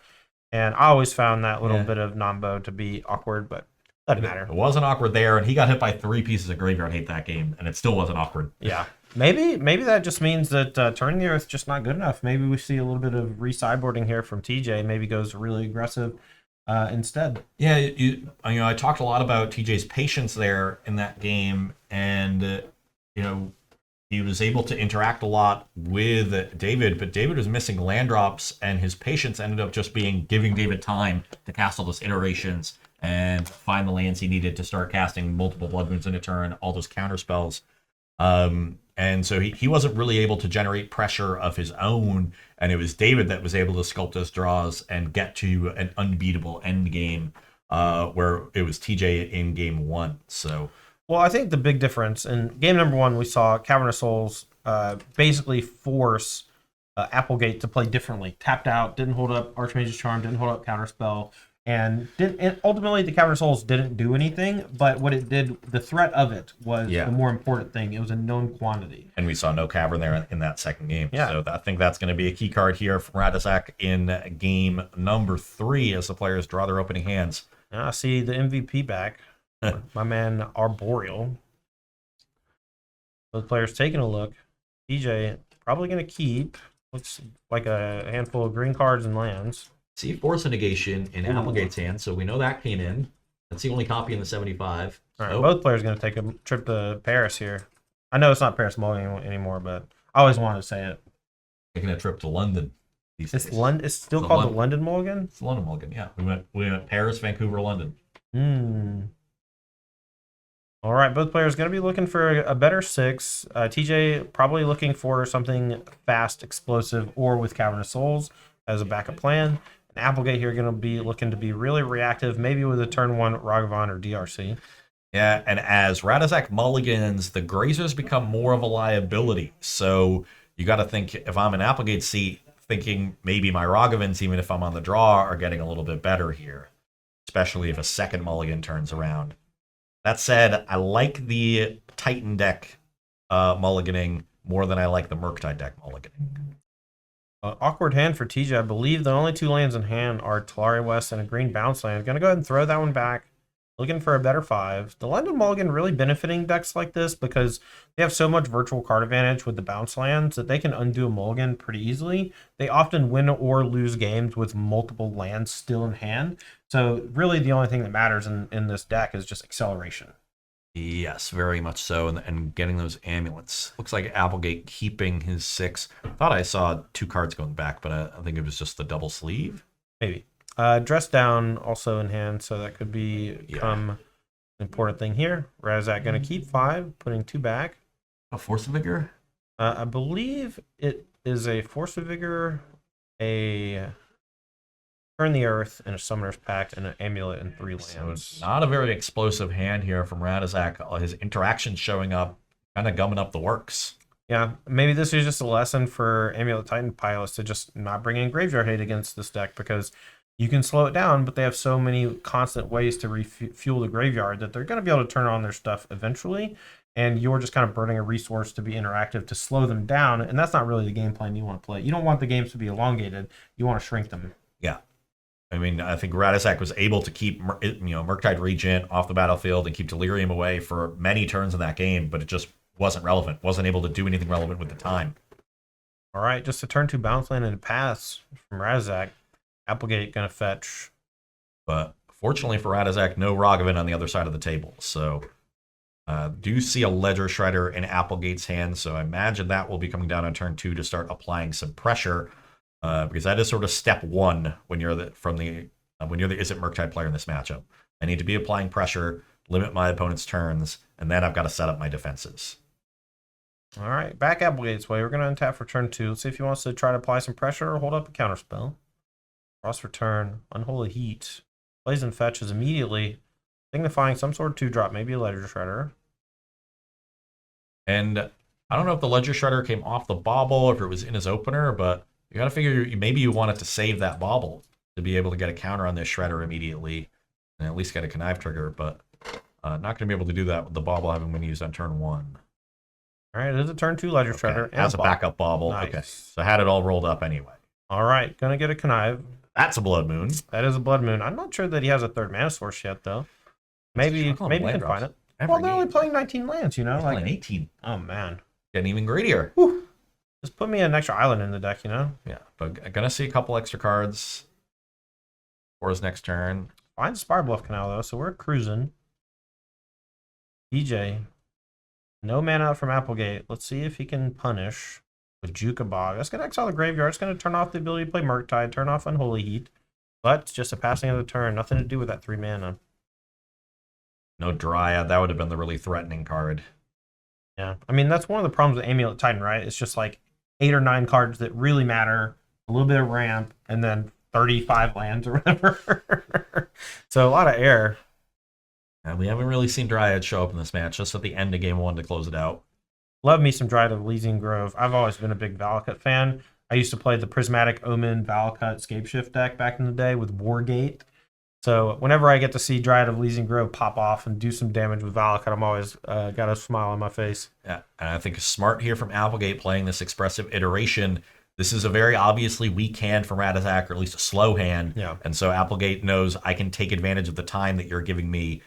and I always found that little bit of non-bow to be awkward, but doesn't matter. It wasn't awkward there, and he got hit by 3 pieces of graveyard hate that game, and it still wasn't awkward. Yeah. Maybe that just means that Turning the Earth just not good enough. Maybe we see a little bit of re-sideboarding here from TJ. Maybe goes really aggressive instead. Yeah, I talked a lot about TJ's patience there in that game, and he was able to interact a lot with David, but David was missing land drops, and his patience ended up just being giving David time to cast all those iterations and find the lands he needed to start casting multiple Blood Moons in a turn, all those counter spells. And so he wasn't really able to generate pressure of his own, and it was David that was able to sculpt those draws and get to an unbeatable end game where it was TJ in game 1. So, well, I think the big difference in game number 1, we saw Cavernous Souls basically force Applegate to play differently. Tapped out, didn't hold up Archmage's Charm, didn't hold up Counterspell. And ultimately, the Cavernous Souls didn't do anything, but what it did, the threat of it was the more important thing. It was a known quantity. And we saw no Cavern there in that second game. Yeah. So I think that's going to be a key card here from Radizak in game number 3 as the players draw their opening hands. I see the MVP back. My man Arboreal. Both players taking a look. DJ probably going to keep. Looks like a handful of green cards and lands. See Force of Negation in Applegate's hand, so we know that came in. That's the only copy in the 75. All right, both players going to take a trip to Paris here. I know it's not Paris Mulligan anymore, but I always wanted to say it. Taking a trip to London. It's still called the London Mulligan? It's the London Mulligan, yeah. We went Paris, Vancouver, London. All right, both players going to be looking for a better 6. TJ probably looking for something fast, explosive, or with Cavernous Souls as a backup plan. Applegate here going to be looking to be really reactive, maybe with a turn 1 Ragavan or DRC. Yeah, and as Radizak mulligans, the Grazers become more of a liability. So you got to think, if I'm in Applegate's seat, thinking maybe my Ragavans, even if I'm on the draw, are getting a little bit better here, especially if a second mulligan turns around. That said, I like the Titan deck mulliganing more than I like the Murktide deck mulliganing. Awkward hand for TJ. I believe the only two lands in hand are Talari West and a green bounce land. Gonna go ahead and throw that one back. Looking for a better 5. The London Mulligan really benefiting decks like this because they have so much virtual card advantage with the bounce lands that they can undo a mulligan pretty easily. They often win or lose games with multiple lands still in hand. So really the only thing that matters in this deck is just acceleration. Yes, very much so. And getting those amulets. Looks like Applegate keeping his 6. Thought I saw 2 cards going back, but I think it was just the double sleeve. Maybe. Dress down also in hand, so that could become an important thing here. Razak going to keep 5, putting 2 back. A Force of Vigor? I believe it is a Force of Vigor, a Turn the Earth, and a Summoner's Pact, and an Amulet and 3 lands. So it's not a very explosive hand here from Radizak. His interactions showing up, kind of gumming up the works. Yeah, maybe this is just a lesson for Amulet Titan pilots to just not bring in Graveyard Hate against this deck because you can slow it down, but they have so many constant ways to refuel the graveyard that they're going to be able to turn on their stuff eventually, and you're just kind of burning a resource to be interactive to slow them down, and that's not really the game plan you want to play. You don't want the games to be elongated. You want to shrink them. Yeah. I mean, I think Radizak was able to keep Murktide Regent off the battlefield and keep Delirium away for many turns in that game, but it just wasn't relevant. Wasn't able to do anything relevant with the time. All right, just a turn 2 bounce land and a pass from Radizak. Applegate gonna fetch. But fortunately for Radizak, no Rogovin on the other side of the table. So do see a Ledger Shredder in Applegate's hand. So I imagine that will be coming down on turn 2 to start applying some pressure. Because that is sort of step 1 when you're the Izzet Murktide player in this matchup. I need to be applying pressure, limit my opponent's turns, and then I've got to set up my defenses. All right, back Applegate's way. We're gonna untap for turn 2. Let's see if he wants to try to apply some pressure or hold up a counterspell. Cross for turn, Unholy Heat. Plays and fetches immediately, signifying some sort of 2-drop, maybe a Ledger Shredder. And I don't know if the Ledger Shredder came off the bauble or if it was in his opener, but you got to figure maybe you wanted to save that bauble to be able to get a counter on this Shredder immediately and at least get a connive trigger, but not going to be able to do that with the bauble having been used on turn 1. All right, it is a turn 2 Ledger Shredder. Okay. As a backup bauble. Nice. Okay, so I had it all rolled up anyway. All right, gonna get a connive. That's a Blood Moon. That is a Blood Moon. I'm not sure that he has a 3rd mana source yet, though. Maybe he can find it. Well, they're only playing 19 lands, you know? They're playing 18. Oh, man. Getting even greedier. Whew. Just put me an extra island in the deck, you know? Yeah, but I'm going to see a couple extra cards for his next turn. Finds Spire Bluff Canal, though, so we're cruising. DJ. No mana from Applegate. Let's see if he can punish with Juka Bog. That's going to exile the graveyard. It's going to turn off the ability to play Murktide, turn off Unholy Heat. But it's just a passing of the turn. Nothing to do with that 3 mana. No Dryad. That would have been the really threatening card. Yeah. I mean, that's one of the problems with Amulet Titan, right? It's just like 8 or 9 cards that really matter, a little bit of ramp, and then 35 lands or whatever. So a lot of air. And we haven't really seen Dryad show up in this match, just at the end of game 1 to close it out. Love me some Dryad of Elysian Grove. I've always been a big Valakut fan. I used to play the Prismatic Omen Valakut Scapeshift deck back in the day with Wargate. So whenever I get to see Dryad of Elysian Grove pop off and do some damage with Valakut, I'm always got a smile on my face. Yeah, and I think smart here from Applegate playing this expressive iteration. This is a very obviously weak hand from Radizak, or at least a slow hand. Yeah. And so Applegate knows I can take advantage of the time that you're giving me,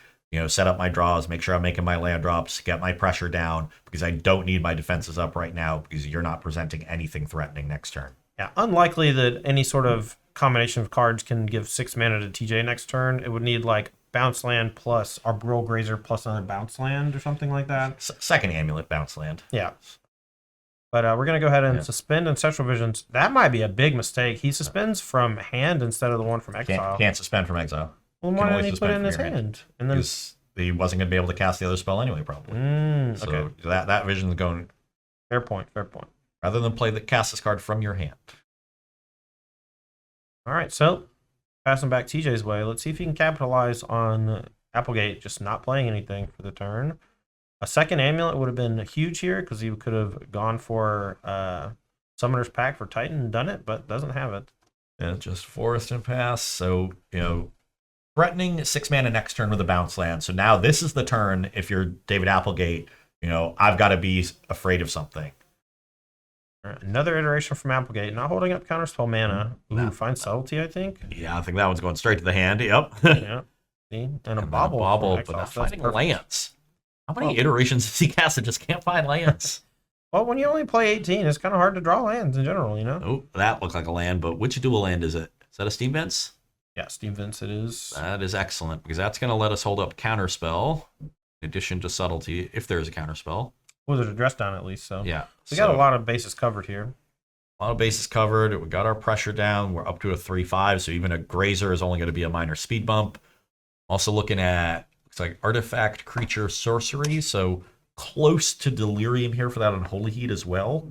set up my draws, make sure I'm making my land drops, get my pressure down, because I don't need my defenses up right now because you're not presenting anything threatening next turn. Yeah, unlikely that any sort of combination of cards can give 6 mana to TJ next turn. It would need like bounce land plus Arboreal Grazer plus another bounce land or something like that. Second Amulet bounce land. Yeah. But we're going to go ahead and suspend Ancestral Visions. That might be a big mistake. He suspends from hand instead of the one from exile. Can't suspend from exile. Well, why didn't he put it in his hand? And then because he wasn't going to be able to cast the other spell anyway, probably. So okay. that vision's going... Fair point. Rather than cast this card from your hand. All right, so passing back TJ's way. Let's see if he can capitalize on Applegate just not playing anything for the turn. A second Amulet would have been huge here because he could have gone for Summoner's Pact for Titan and done it, but doesn't have it. Yeah, just Forest and Pass. So, threatening 6 mana next turn with a bounce land. So now this is the turn, if you're David Applegate, I've got to be afraid of something. All right, another iteration from Applegate, not holding up counterspell mana. Ooh, find subtlety, I think. Yeah, I think that one's going straight to the hand. Yep. Yeah. See? And a And then bobble. a From bobble, but Exhaust. not That's finding perfect. lands. How many iterations does he cast and just can't find lands? Well, when you only play 18, it's kind of hard to draw lands in general, you know? Oh, that looked like a land, but which dual land is it? Is that a Steam Vents? Yeah, Steam Vince it is. That is excellent, because that's going to let us hold up Counterspell, in addition to Subtlety, if there's a Counterspell. Well, there's a dress down at least, so. Yeah. We got a lot of bases covered here. A lot of bases covered. We got our pressure down. We're up to a 3/5, so even a Grazer is only going to be a minor speed bump. Also looking at, looks like Artifact, Creature, Sorcery, so close to Delirium here for that Unholy Heat as well.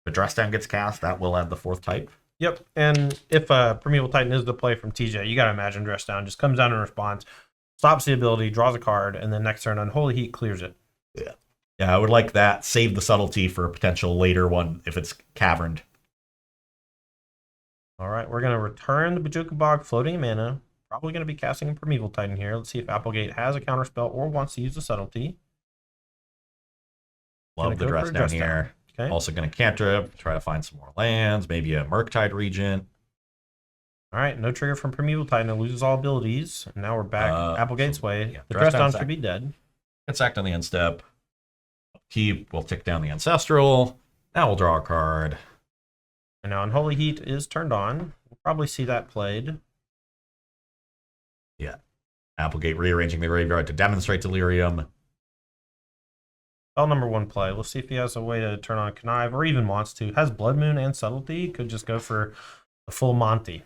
If a dress down gets cast, that will add the 4th type. Yep, and if Primeval Titan is the play from TJ, you got to imagine dress down just comes down in response, stops the ability, draws a card, and then next turn Unholy Heat clears it. Yeah, I would like that. Save the Subtlety for a potential later one if it's caverned. All right, we're going to return the Bajuka Bog floating mana. Probably going to be casting a Primeval Titan here. Let's see if Applegate has a counterspell or wants to use the subtlety. Love the dress down here. Okay. Also going to cantrip, try to find some more lands, maybe a Murktide Regent. All right, no trigger from Primeval Titan. It loses all abilities. And now we're back Applegate's way. Yeah, the dress down should be dead. Get sacked on the end step. Keep, we'll tick down the Ancestral. Now we'll draw a card. And now Unholy Heat is turned on. We'll probably see that played. Yeah. Applegate rearranging the graveyard to demonstrate Delirium. Spell number 1 play. Let's see if he has a way to turn on Connive, or even wants to. Has Blood Moon and Subtlety. Could just go for a full Monty.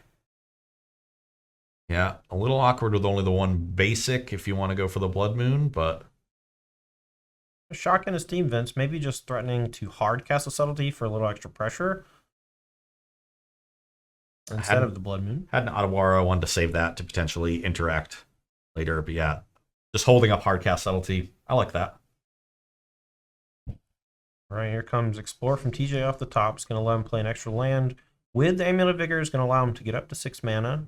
Yeah, a little awkward with only the one basic if you want to go for the Blood Moon, but... Shock in his Steam Vents, maybe just threatening to hard cast a Subtlety for a little extra pressure. Instead of the Blood Moon. Had an Otawara, wanted to save that to potentially interact later, but yeah. Just holding up hard cast Subtlety. I like that. All right, here comes Explore from TJ off the top. It's going to let him play an extra land. With the Amulet of Vigor, is going to allow him to get up to 6 mana.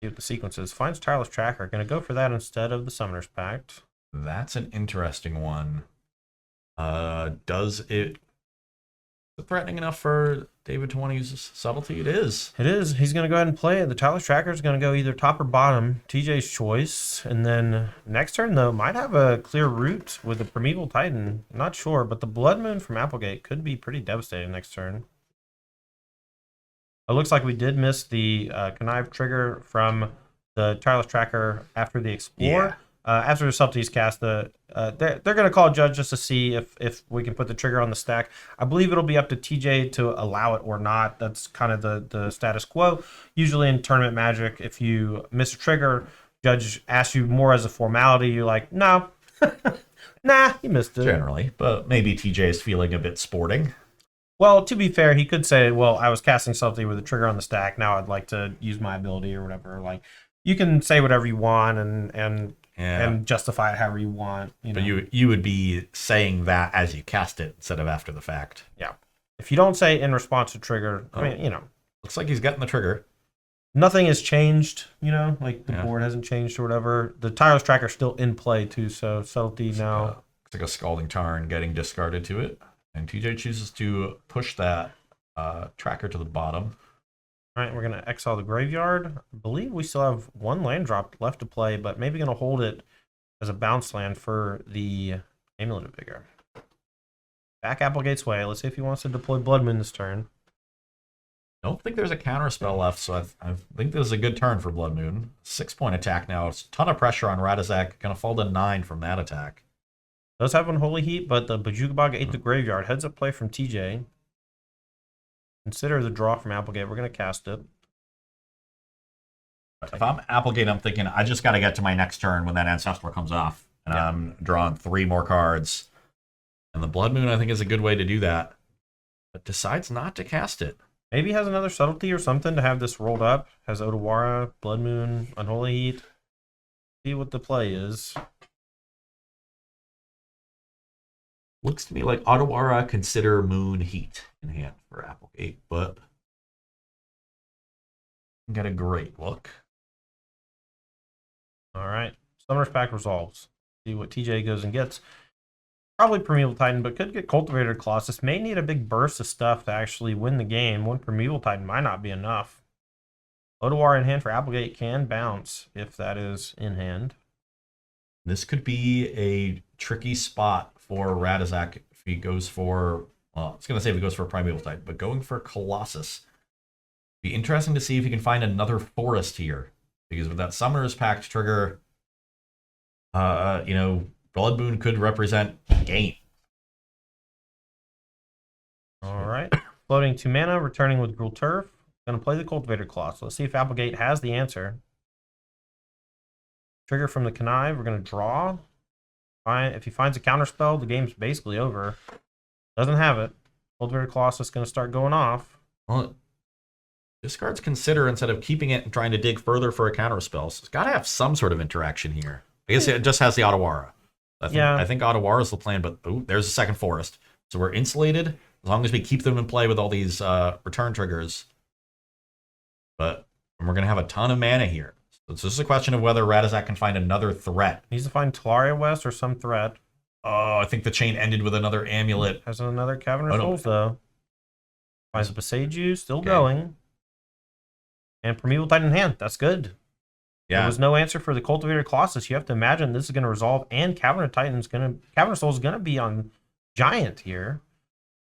See what the sequence is. Finds Tireless Tracker. Going to go for that instead of the Summoner's Pact. That's an interesting one. Does it threatening enough for David to want to use Subtlety? It is. It is. He's going to go ahead and play it. The Tireless Tracker is going to go either top or bottom. TJ's choice. And then next turn, though, might have a clear route with the Primeval Titan. Not sure, but the Blood Moon from Applegate could be pretty devastating next turn. It looks like we did miss the Connive trigger from the Tireless Tracker after the Explore. Yeah. After the Subtlety's cast, they're going to call Judge just to see if we can put the trigger on the stack. I believe it'll be up to TJ to allow it or not. That's kind of the status quo. Usually in Tournament Magic, if you miss a trigger, Judge asks you more as a formality. You're like, no, nah, you missed it. Generally, but maybe TJ is feeling a bit sporting. Well, to be fair, he could say, well, I was casting Subtlety with a trigger on the stack. Now I'd like to use my ability or whatever. Like, you can say whatever you want and justify it however you want. You know? But you would be saying that as you cast it instead of after the fact. Yeah. If you don't say in response to trigger, I mean, you know. Looks like he's gotten the trigger. Nothing has changed, you know, like the board hasn't changed or whatever. The Tireless Tracker's still in play too, so Subtlety now. Looks like a Scalding Tarn getting discarded to it. And TJ chooses to push that tracker to the bottom. All right, we're going to exile the graveyard. I believe we still have 1 land drop left to play, but maybe going to hold it as a bounce land for the Amulet of Vigor. Back Applegate's way. Let's see if he wants to deploy Blood Moon this turn. Don't think there's a counter spell left, so I think this is a good turn for Blood Moon. 6-point attack now. It's a ton of pressure on Radizak. Going to fall to 9 from that attack. Does have Unholy Heat, but the Bajuka Bog ate the graveyard. Heads up play from TJ. Consider the draw from Applegate. We're going to cast it. If I'm Applegate, I'm thinking I just got to get to my next turn when that Ancestral comes off. And I'm drawing 3 more cards. And the Blood Moon, I think, is a good way to do that. But decides not to cast it. Maybe he has another Subtlety or something to have this rolled up. Has Otawara, Blood Moon, Unholy Heat. See what the play is. Looks to me like Otawara consider Moon Heat in hand for Applegate, but got a great look. All right. Summoner's Pact resolves. See what TJ goes and gets. Probably Primeval Titan, but could get Cultivator Colossus. May need a big burst of stuff to actually win the game. One Primeval Titan might not be enough. Lodawar in hand for Applegate can bounce if that is in hand. This could be a tricky spot for Radizak if he goes for, well, I was going to say if he goes for a Primeval Titan, but going for Colossus. Be interesting to see if he can find another forest here. Because with that Summoner's Pact trigger, you know, Blood Moon could represent gain. All right. Floating 2 mana, returning with Gruul Turf. Going to play the Cultivator Colossus. Let's see if Applegate has the answer. Trigger from the Connive. We're going to draw. If he finds a counterspell, the game's basically over. Doesn't have it. Cultivator Colossus is going to start going off. Well, discards Consider instead of keeping it and trying to dig further for a counterspell. So it's got to have some sort of interaction here. I guess it just has the Otawara. I think Otawara is the plan, but ooh, there's a second forest. So we're insulated as long as we keep them in play with all these return triggers. But we're going to have a ton of mana here. So it's just a question of whether Radizak can find another threat. Needs to find Talaria West or some threat. Oh, I think the chain ended with another amulet. Has another Cavern of Souls, though. Finds a Beseiju, still going. And Primeval Titan in hand. That's good. Yeah. There was no answer for the Cultivator Colossus. You have to imagine this is going to resolve, and Cavern of Souls is going to be on Giant here.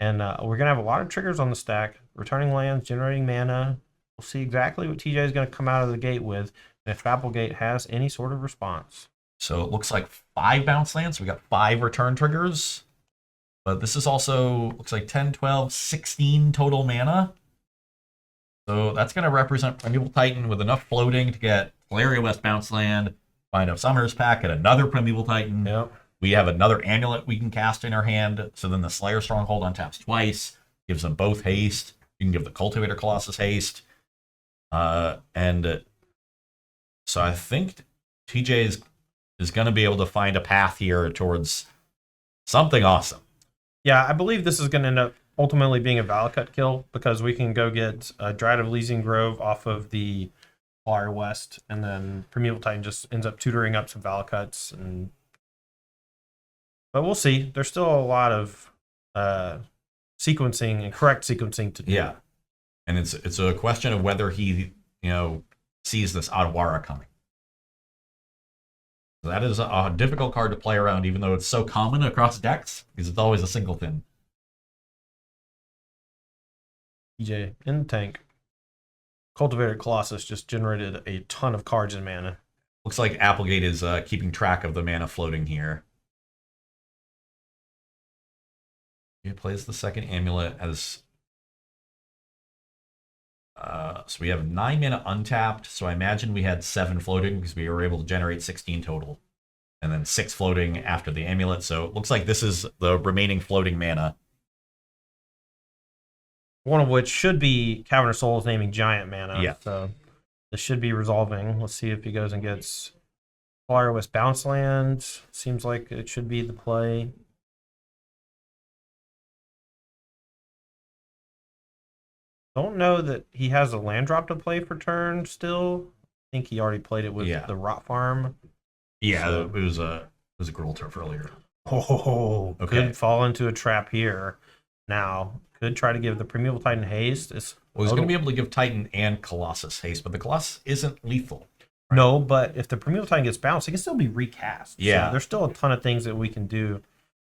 And we're going to have a lot of triggers on the stack. Returning lands, generating mana. We'll see exactly what TJ is going to come out of the gate with, and if Applegate has any sort of response. So it looks like 5 bounce lands. We got 5 return triggers. But this is also, looks like 10, 12, 16 total mana. So that's going to represent Primeval Titan with enough floating to get Talaria West bounce land, find a Summoner's Pact, and another Primeval Titan. Yep. We have another amulet we can cast in our hand. So then the Slayer Stronghold untaps twice, gives them both haste. You can give the Cultivator Colossus haste. So I think TJ is going to be able to find a path here towards something awesome. Yeah, I believe this is going to end up ultimately being a Valakut kill because we can go get a Dryad of Elysian Grove off of the Talaria West, and then Primeval Titan just ends up tutoring up some Valakuts. But we'll see. There's still a lot of sequencing and correct sequencing to do. Yeah. And it's a question of whether he, sees this Otawara coming. So that is a difficult card to play around, even though it's so common across decks, because it's always a singleton. TJ in the tank. Cultivator Colossus just generated a ton of cards and mana. Looks like Applegate is keeping track of the mana floating here. He plays the second amulet as... so we have 9 mana untapped, so I imagine we had 7 floating because we were able to generate 16 total. And then 6 floating after the amulet, so it looks like this is the remaining floating mana. One of which should be Cavern of Souls naming Giant mana. Yeah. So this should be resolving. Let's see if he goes and gets Talaria West bounce land. Seems like it should be the play. Don't know that he has a land drop to play for turn still. I think he already played it with the Rot Farm. Yeah, so, it was a Gruul Turf earlier. Oh, okay. Could fall into a trap here. Now, could try to give the Primeval Titan haste. Well, he's going to be able to give Titan and Colossus haste, but the Colossus isn't lethal. Right? No, but if the Primeval Titan gets bounced, it can still be recast. Yeah. So there's still a ton of things that we can do.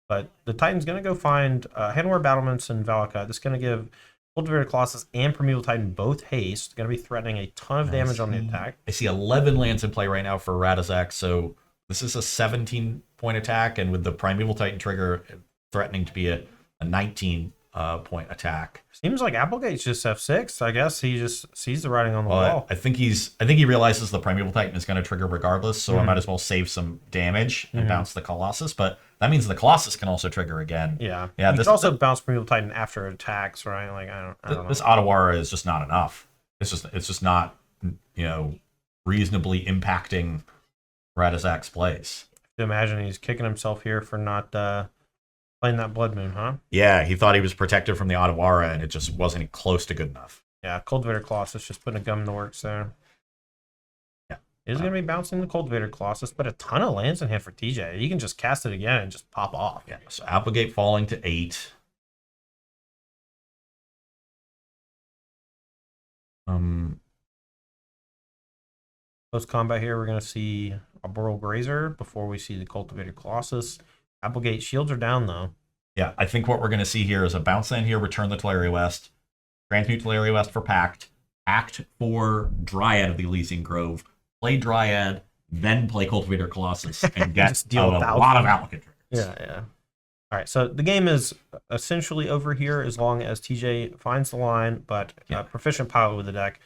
But the Titan's going to go find Handware Battlements and Valakut. This is going to give Cultivator Colossus and Primeval Titan both haste. Going to be threatening a ton of damage on the attack. I see 11 lands in play right now for Radizak, so this is a 17-point attack, and with the Primeval Titan trigger threatening to be a 19-point attack. Seems like Applegate's just F6. I guess he just sees the writing on the wall. I think he realizes the Primeval Titan is going to trigger regardless, so I might as well save some damage and bounce the Colossus. But that means the Colossus can also trigger again. Yeah. You can also bounce Primeval Titan after attacks, right? Like I don't know. This Otawara is just not enough. It's just not reasonably impacting Radizak's plays. Imagine he's kicking himself here for not playing that Blood Moon, huh? Yeah, he thought he was protected from the Otawara, and it just wasn't close to good enough. Yeah, Cultivator Colossus just putting a gum in the works there. It is going to be bouncing the Cultivator Colossus, but a ton of lands in hand for TJ. You can just cast it again and just pop off. Yeah, so Applegate falling to 8. Post combat here, we're going to see Arboreal Grazer before we see the Cultivator Colossus. Applegate shields are down though. Yeah, I think what we're going to see here is a bounce land here, return the Teleria West, transmute Teleria West for Pact, Pact for Dryad of the Elysian Grove, play Dryad, then play Cultivator Colossus, and get a lot of Applicant triggers. Yeah. All right, so the game is essentially over here as long as TJ finds the line, but proficient pilot with the deck,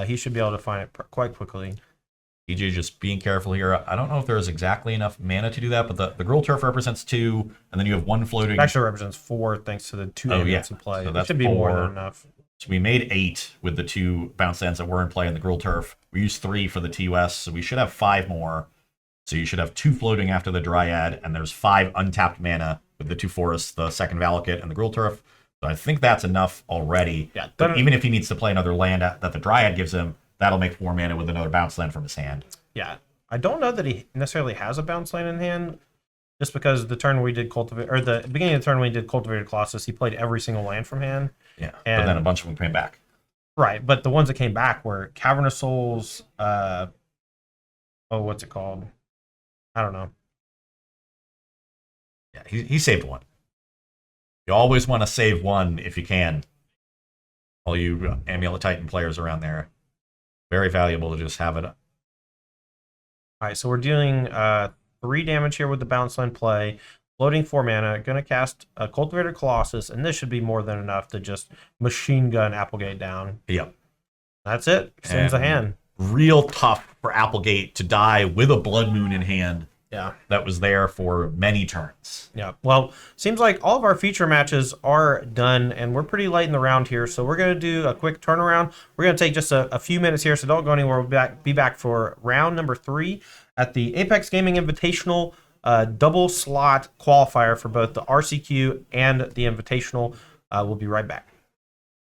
he should be able to find it quite quickly. TJ just being careful here. I don't know if there's exactly enough mana to do that, but the Gruul Turf represents 2, and then you have 1 floating. It actually represents 4 thanks to the 2 units in play. So that should be more than enough. So we made 8 with the 2 bounce lands that were in play in the Gruul Turf. We used 3 for the TUS, so we should have 5 more. So you should have 2 floating after the Dryad, and there's 5 untapped mana with the 2 forests, the second Valakut, and the Gruul Turf. So I think that's enough already. Yeah, but even if he needs to play another land that the Dryad gives him, that'll make 4 mana with another bounce land from his hand. Yeah, I don't know that he necessarily has a bounce land in hand, just because the turn we did Cultivate, or the beginning of the turn we did Cultivated Colossus, he played every single land from hand. Yeah, but then a bunch of them came back. Right, but the ones that came back were Cavernous Souls, what's it called? I don't know. Yeah, he saved 1. You always want to save 1 if you can. All you Amulet Titan players around there. Very valuable to just have it. All right, so we're dealing 3 damage here with the bounce land play. Floating 4 mana, going to cast a Cultivator Colossus, and this should be more than enough to just machine gun Applegate down. Yep. That's it. Sends a hand. Real tough for Applegate to die with a Blood Moon in hand. Yeah. That was there for many turns. Yeah. Well, seems like all of our feature matches are done, and we're pretty late in the round here, so we're going to do a quick turnaround. We're going to take just a few minutes here, so don't go anywhere. We'll be back for round number 3 at the Apex Gaming Invitational double slot qualifier for both the RCQ and the Invitational. We'll be right back.